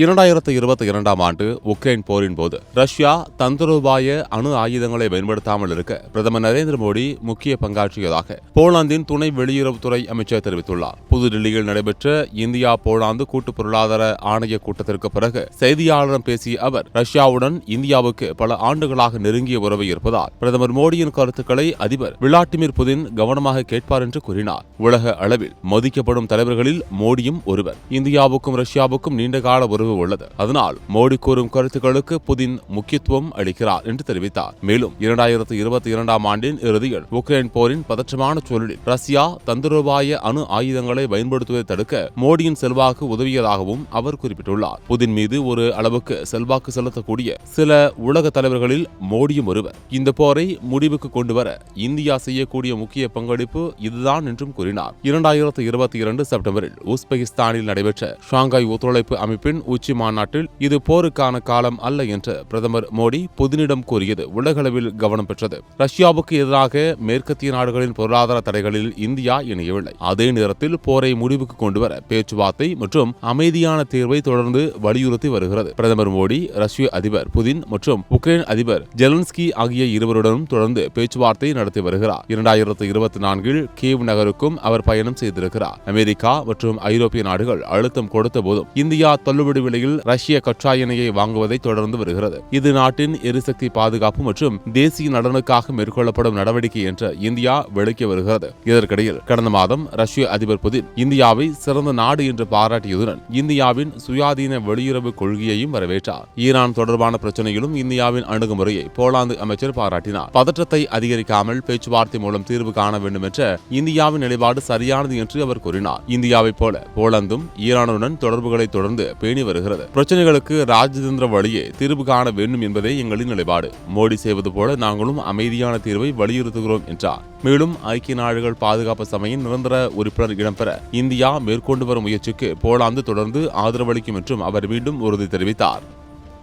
2022ஆம் ஆண்டு உக்ரைன் போரின் போது ரஷ்யா தந்திரோபாய அணு ஆயுதங்களை பயன்படுத்தாமல் இருக்க பிரதமர் நரேந்திர மோடி முக்கிய பங்காற்றியதாக போலாந்தின் துணை வெளியுறவுத்துறை அமைச்சர் தெரிவித்துள்ளார். புதுடில்லியில் நடைபெற்ற இந்தியா போலாந்து கூட்டு பொருளாதார ஆணைய கூட்டத்திற்கு பிறகு செய்தியாளரிடம் பேசிய அவர், ரஷ்யாவுடன் இந்தியாவுக்கு பல ஆண்டுகளாக நெருங்கிய உறவு இருப்பதால் பிரதமர் மோடியின் கருத்துக்களை அதிபர் விளாடிமிர் புதின் கவனமாக கேட்பார் என்று கூறினார். உலக அளவில் மதிக்கப்படும் தலைவர்களில் மோடியும் ஒருவர். இந்தியாவுக்கும் ரஷ்யாவுக்கும் நீண்டகால உறவு உள்ளது. அதனால் மோடி கூறும் கருத்துக்களுக்கு புதின் முக்கியத்துவம் அளிக்கிறார் என்று தெரிவித்தார். மேலும் 2022ஆம் ஆண்டின் இறுதியில் உக்ரைன் போரின் பதற்றமான சூழலில் ரஷ்யா தந்திரோபாய அணு ஆயுதங்களை பயன்படுத்துவதை தடுக்க மோடியின் செல்வாக்கு உதவியதாகவும் அவர் குறிப்பிட்டுள்ளார். புதின் மீது ஒரு அளவுக்கு செல்வாக்கு செலுத்தக்கூடிய சில உலக தலைவர்களில் மோடியும் ஒருவர். இந்த போரை முடிவுக்கு கொண்டுவர இந்தியா செய்யக்கூடிய முக்கிய பங்களிப்பு இதுதான் என்றும் கூறினார். 2022 செப்டம்பரில் உஸ்பெகிஸ்தானில் நடைபெற்ற ஷாங்காய் ஒத்துழைப்பு அமைப்பின் உச்சி மாநாட்டில் இது போருக்கான காலம் அல்ல என்று பிரதமர் மோடி புதினிடம் கூறியது உலகளவில் கவனம் பெற்றது. ரஷ்யாவுக்கு எதிராக மேற்கத்திய நாடுகளின் பொருளாதார தடைகளில் இந்தியா இணையவில்லை. அதே நேரத்தில் போரை முடிவுக்கு கொண்டுவர பேச்சுவார்த்தை மற்றும் அமைதியான தீர்வை தொடர்ந்து வலியுறுத்தி வருகிறது. பிரதமர் மோடி ரஷ்ய அதிபர் புதின் மற்றும் உக்ரைன் அதிபர் ஜெலன்ஸ்கி ஆகிய இருவருடனும் தொடர்ந்து பேச்சுவார்த்தை நடத்தி வருகிறார். 2024இல் கீவ் நகருக்கும் அவர் பயணம் செய்திருக்கிறார். அமெரிக்கா மற்றும் ஐரோப்பிய நாடுகள் அழுத்தம் கொடுத்த போதும் இந்தியா தள்ளுபடி விலையில் ரஷ்ய கச்சா எண்ணெயை வாங்குவதை தொடர்ந்து வருகிறது. இது நாட்டின் எரிசக்தி பாதுகாப்பு மற்றும் தேசிய நலனுக்காக மேற்கொள்ளப்படும் நடவடிக்கை என்று இந்தியா விளக்கி வருகிறது. இதற்கிடையில் கடந்த மாதம் ரஷ்ய அதிபர் புதின் இந்தியாவை சிறந்த நாடு என்று பாராட்டியதுடன் இந்தியாவின் சுயாதீன வெளியுறவு கொள்கையையும் வரவேற்றார். ஈரான் தொடர்பான பிரச்சனையிலும் இந்தியாவின் அணுகுமுறையை போலாந்து அமைச்சர் பாராட்டினார். பதற்றத்தை அதிகரிக்காமல் பேச்சுவார்த்தை மூலம் தீர்வு காண வேண்டும் என்ற இந்தியாவின் நிலைப்பாடு சரியானது என்று அவர் கூறினார். இந்தியாவைப் போல போலந்தும் ஈரானுடன் தொடர்புகளை தொடர்ந்து பேணி வருகிறது. பிரச்சனைகளுக்கு ராஜதந்திர வழியே தீர்வு காண வேண்டும் என்பதே எங்களின் நிலைப்பாடு. மோடி செய்வது போல நாங்களும் அமைதியான தீர்வை வலியுறுத்துகிறோம் என்றார். மேலும் ஐக்கிய நாடுகள் பாதுகாப்பு சபையின் நிரந்தர உறுப்பினர் இடம்பெற இந்தியா மேற்கொண்டு வரும் முயற்சிக்கு போலாந்து தொடர்ந்து ஆதரவளிக்கும் என்றும் அவர் மீண்டும் உறுதி தெரிவித்தார்.